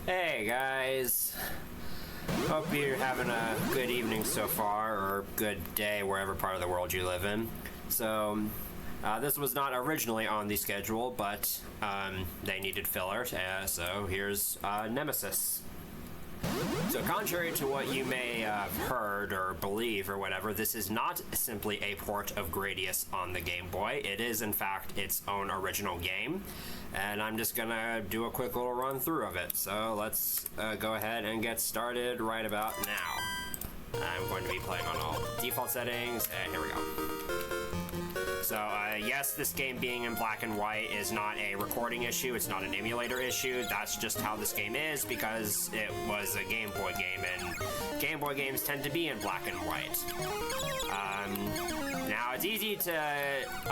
Hey guys, hope you're having a good evening so far, or good day wherever part of the world you live in. So, this was not originally on the schedule, but they needed filler, so here's Nemesis. So contrary to what you may have heard or believe or whatever, this is not simply a port of Gradius on the Game Boy. It is in fact its own original game, and I'm just gonna do a quick little run through of it. So let's go ahead and get started right about now. I'm going to be playing on all default settings, and here we go. So, yes, this game being in black and white is not a recording issue, it's not an emulator issue, that's just how this game is because it was a Game Boy game, and Game Boy games tend to be in black and white. Now, it's easy to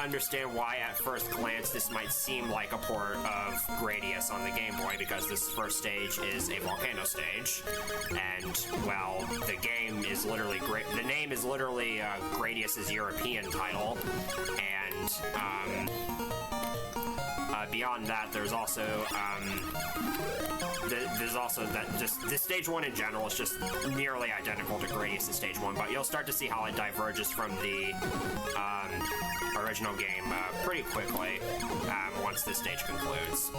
understand why at first glance this might seem like a port of Gradius on the Game Boy, because this first stage is a volcano stage, and, well, the game is literally the name is literally Gradius's European title, and beyond that, there's also that just this stage 1 in general is just nearly identical to Gradius' stage 1, but you'll start to see how it diverges from the original game pretty quickly once this stage concludes.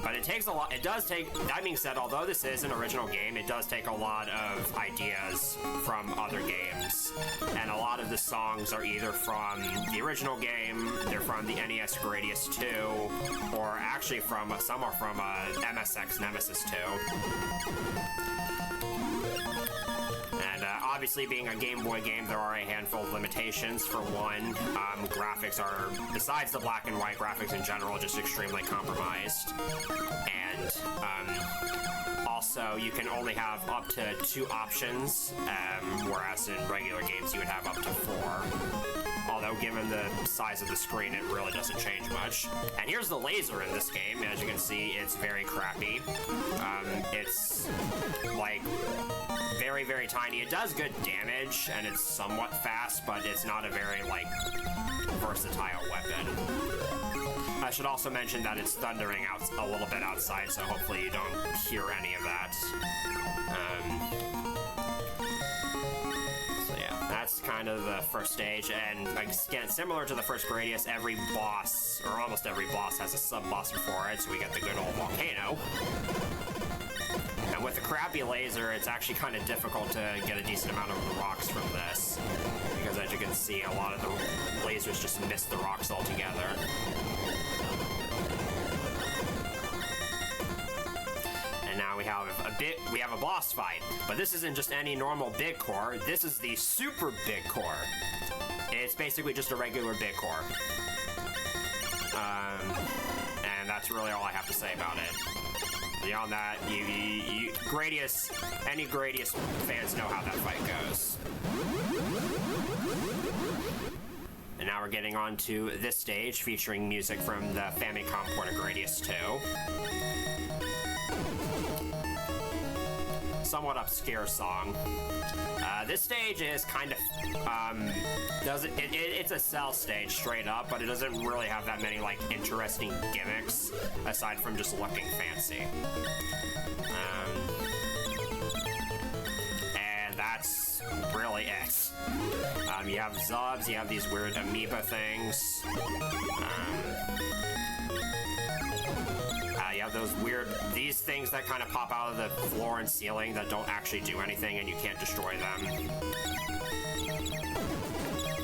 But it takes a lot. It does take. That being said, although this is an original game, it does take a lot of ideas from other games, and a lot of the songs are either from the original game, they're from the NES Gradius 2, or actually some are from MSX Nemesis 2. Obviously, being a Game Boy game, there are a handful of limitations. For one, graphics are, besides the black and white graphics in general, just extremely compromised. And also, you can only have up to 2 options, whereas in regular games you would have up to 4. Although, given the size of the screen, it really doesn't change much. And here's the laser in this game. As you can see, it's very crappy. It's, like, very, very tiny. It does good damage, and it's somewhat fast, but it's not a very, like, versatile weapon. I should also mention that it's thundering out a little bit outside, so hopefully you don't hear any of that. That's kind of the first stage, and again, similar to the first Gradius, every boss, or almost every boss, has a sub-boss before it, so we get the good old volcano. And with the crappy laser, it's actually kind of difficult to get a decent amount of the rocks from this, because as you can see, a lot of the lasers just miss the rocks altogether. And now we have a boss fight, but this isn't just any normal big core, this is the super big core. It's basically just a regular big core. And that's really all I have to say about it. Beyond that, Gradius, any Gradius fans know how that fight goes. And now we're getting on to this stage, featuring music from the Famicom port of Gradius 2. Somewhat obscure song. This stage is kind of, it's a cell stage straight up, but it doesn't really have that many, like, interesting gimmicks, aside from just looking fancy. And that's really it. You have Zubs, you have these weird amoeba things. You have these things that kind of pop out of the floor and ceiling that don't actually do anything, and you can't destroy them.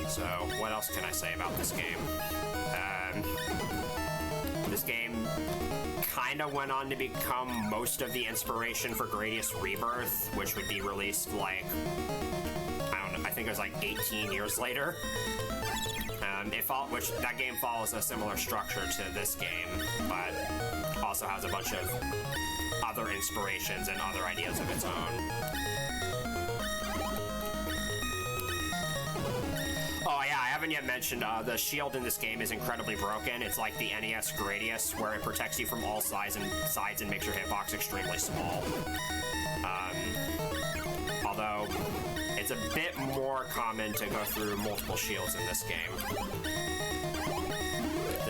So, what else can I say about this game? This game kind of went on to become most of the inspiration for Gradius Rebirth, which would be released, like, I don't know, I think it was like 18 years later. Which that game follows a similar structure to this game, but also has a bunch of other inspirations and other ideas of its own. Oh yeah, I haven't yet mentioned the shield in this game is incredibly broken. It's like the NES Gradius, where it protects you from all sides and makes your hitbox extremely small. Although it's a bit more common to go through multiple shields in this game.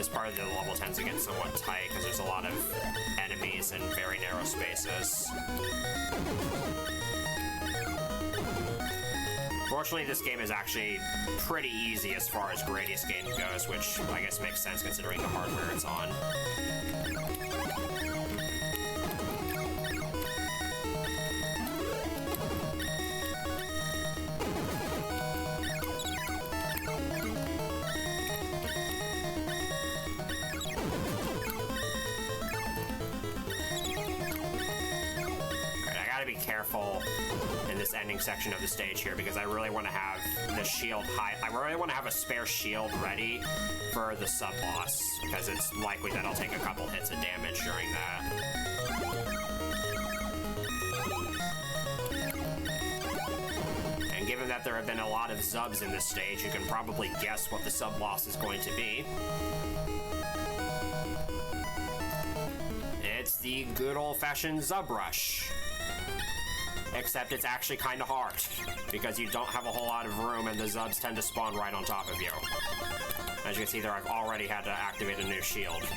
this part of the level tends to get somewhat tight because there's a lot of enemies in very narrow spaces. Fortunately, this game is actually pretty easy as far as Gradius game goes, which I guess makes sense considering the hardware it's on. Careful in this ending section of the stage here because I really want to have the shield high. I really want to have a spare shield ready for the sub-boss because it's likely that I'll take a couple hits of damage during that. And given that there have been a lot of Zubs in this stage, you can probably guess what the sub-boss is going to be. It's the good old-fashioned Zub Rush. Except it's actually kind of hard, because you don't have a whole lot of room and the Zubs tend to spawn right on top of you. As you can see there, I've already had to activate a new shield.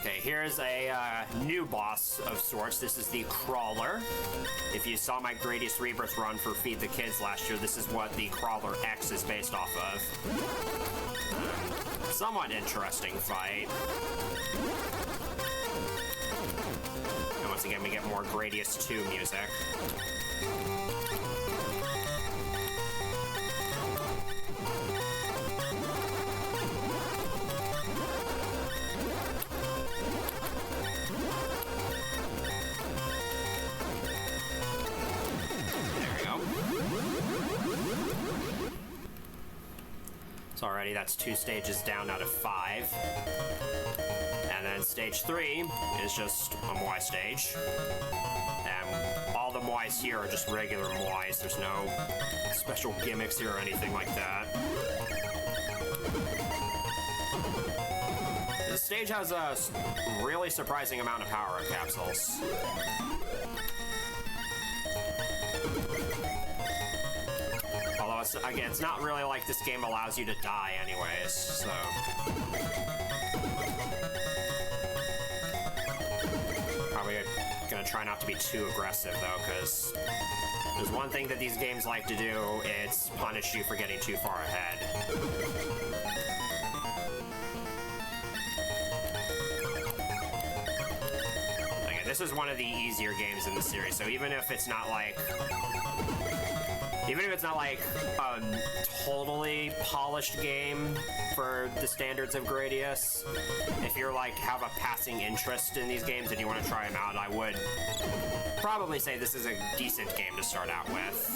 Here's a new boss of sorts. This is the Crawler. If you saw my Gradius Rebirth run for Feed the Kids last year, this is what the Crawler X is based off of. Somewhat interesting fight. And once again, we get more Gradius 2 music. Already, that's 2 stages down out of 5. And then stage 3 is just a Moai stage. And all the Moais here are just regular Moais. There's no special gimmicks here or anything like that. This stage has a really surprising amount of power-up capsules. Again, it's not really like this game allows you to die anyways, so... Probably gonna try not to be too aggressive, though, because there's one thing that these games like to do, it's punish you for getting too far ahead. Again, this is one of the easier games in the series, so even if it's not like a totally polished game for the standards of Gradius, if you're like have a passing interest in these games and you want to try them out, I would probably say this is a decent game to start out with.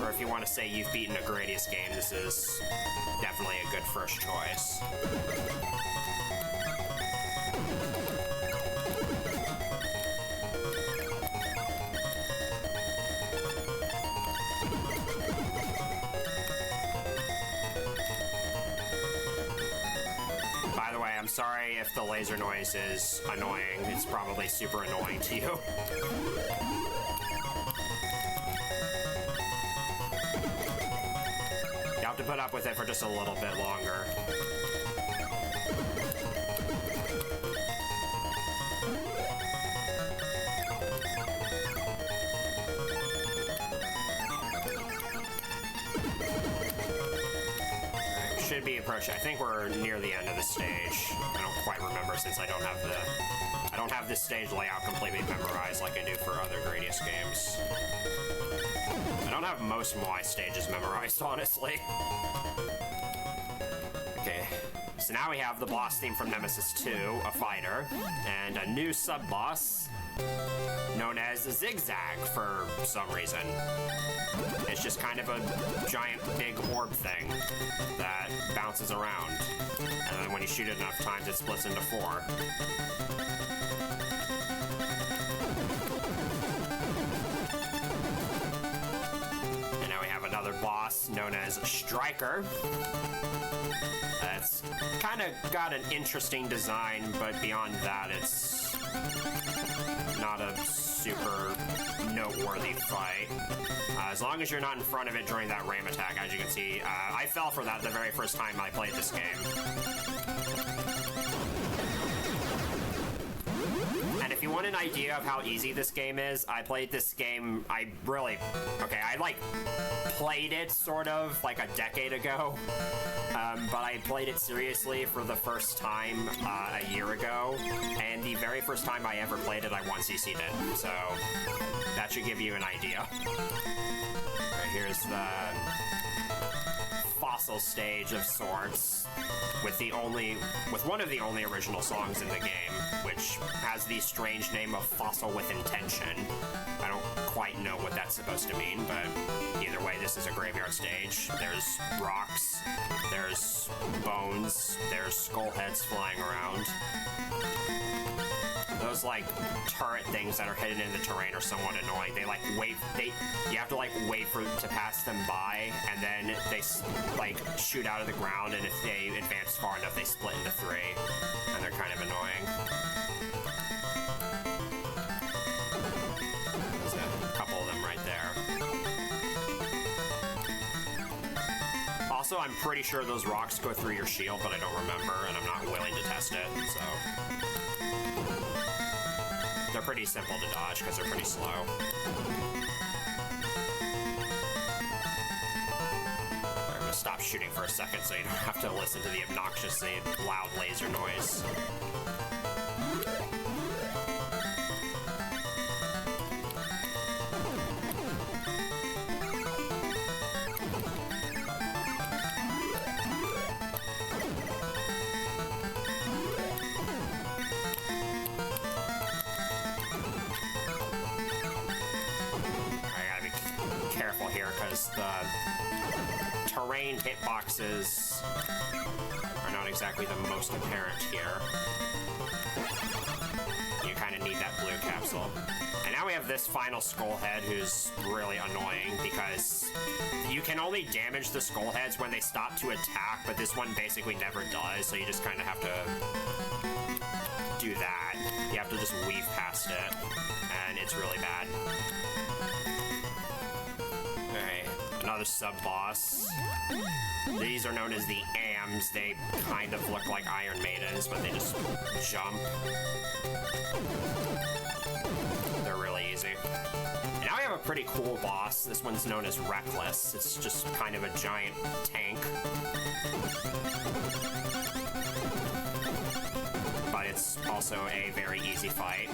Or if you want to say you've beaten a Gradius game, this is definitely a good first choice. I'm sorry if the laser noise is annoying. It's probably super annoying to you. You have to put up with it for just a little bit longer. Should be approaching. I think we're near the end of the stage. I don't quite remember since I don't have this stage layout completely memorized like I do for other Gradius games. I don't have most Moai stages memorized, honestly. Okay, so now we have the boss theme from Nemesis 2, a fighter, and a new sub-boss known as Zigzag for some reason. It's just kind of a giant big orb thing that bounces around. And then when you shoot it enough times, it splits into 4. And now we have another boss known known as Striker. It's kind of got an interesting design, but beyond that, it's not a super noteworthy fight. As long as you're not in front of it during that ram attack, as you can see. I fell for that the very first time I played this game. And if you want an idea of how easy this game is, I played this game, I like played it sort of like a decade ago, but I played it seriously for the first time a year ago, and the very first time I ever played it, I 1cc'd it, so that should give you an idea. Alright, here's the fossil stage of sorts, with one of the only original songs in the game, which has the strange name of Fossil with Intention. I don't quite know what that's supposed to mean, but either way, this is a graveyard stage. There's rocks, there's bones, there's skull heads flying around. Those, like, turret things that are hidden in the terrain are somewhat annoying. They, like, you have to, like, wait to pass them by, and then they, like, shoot out of the ground, and if they advance far enough, they split into 3, and they're kind of annoying. There's a couple of them right there. Also, I'm pretty sure those rocks go through your shield, but I don't remember, and I'm not willing to test it, so... They're pretty simple to dodge because they're pretty slow. I'm gonna stop shooting for a second so you don't have to listen to the obnoxiously loud laser noise. The terrain hitboxes are not exactly the most apparent here. You kind of need that blue capsule. And now we have this final skull head who's really annoying because you can only damage the skull heads when they stop to attack, but this one basically never does, so you just kind of have to do that. You have to just weave past it, and it's really bad. Another sub-boss. These are known as the AMs. They kind of look like Iron Maidens, but they just jump. They're really easy. And now we have a pretty cool boss. This one's known as Reckless. It's just kind of a giant tank. But it's also a very easy fight.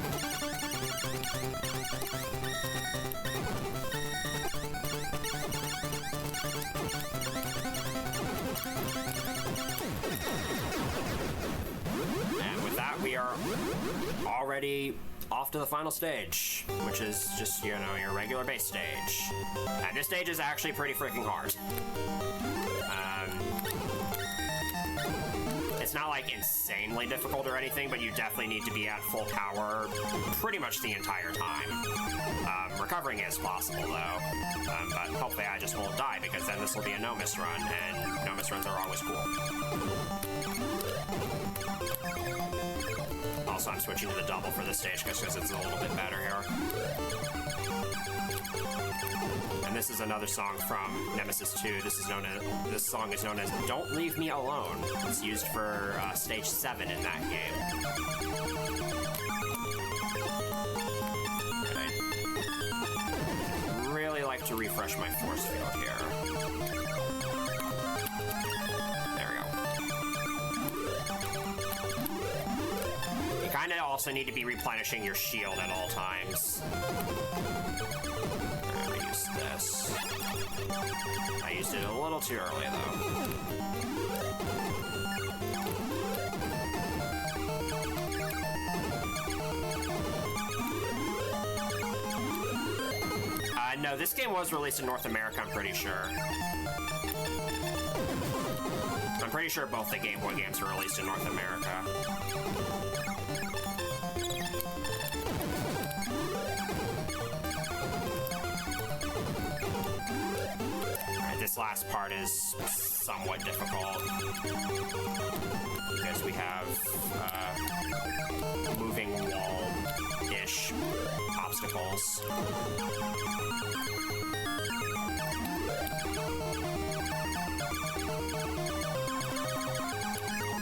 And with that, we are already off to the final stage, which is just, you know, your regular base stage. And this stage is actually pretty freaking hard. It's not, like, insanely difficult or anything, but you definitely need to be at full power pretty much the entire time. Recovering is possible, though. But hopefully I just won't die, because then this will be a no-miss run, and no-miss runs are always cool. Also, I'm switching to the double for this stage, because it's a little bit better here. And this is another song from Nemesis 2. This song is known as Don't Leave Me Alone. It's used for stage 7 in that game. And I'd really like to refresh my force field here. There we go. You kind of also need to be replenishing your shield at all times. This. I used it a little too early, though. No, this game was released in North America, I'm pretty sure. I'm pretty sure both the Game Boy games were released in North America. last part is somewhat difficult because we have moving wall-ish obstacles.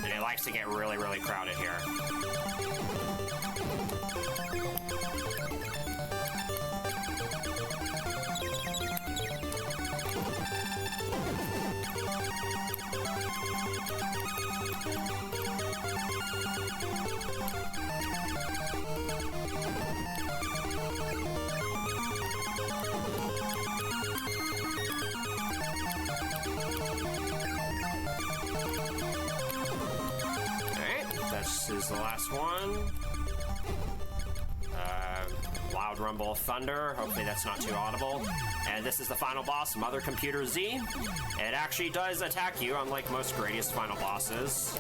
And it likes to get really, really crowded here. This is the last one. Loud rumble of thunder. Hopefully that's not too audible. And this is the final boss, Mother Computer Z. It actually does attack you, unlike most Gradius final bosses.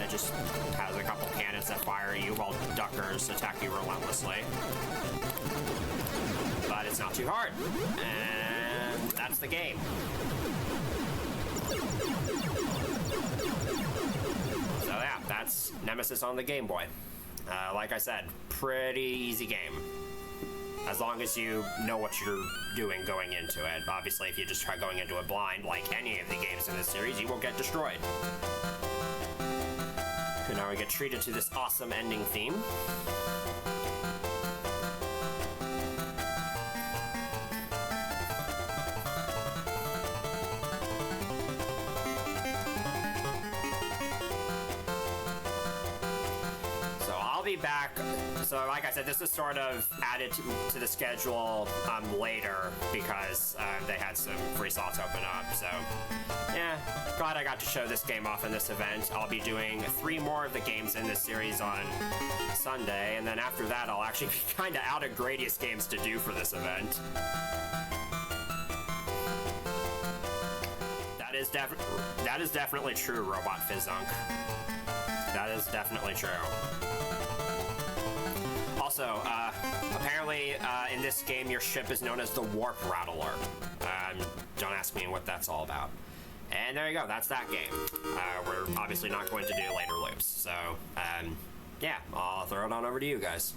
It just has a couple cannons that fire at you while duckers attack you relentlessly. But it's not too hard. And that's the game. So yeah, that's Nemesis on the Game Boy. Like I said, pretty easy game. As long as you know what you're doing going into it. Obviously, if you just try going into it blind, like any of the games in this series, you will get destroyed. And now we get treated to this awesome ending theme. Back. So like I said, this was sort of added to the schedule later because they had some free slots open up. So yeah, glad I got to show this game off in this event. I'll be doing 3 more of the games in this series on Sunday, and then after that I'll actually be kind of out of Gradius games to do for this event. That is definitely true, Robot Fizzunk. That is definitely true. Also, apparently in this game your ship is known as the Warp Rattler. Don't ask me what that's all about. And there you go, that's that game. We're obviously not going to do later loops, so yeah, I'll throw it on over to you guys.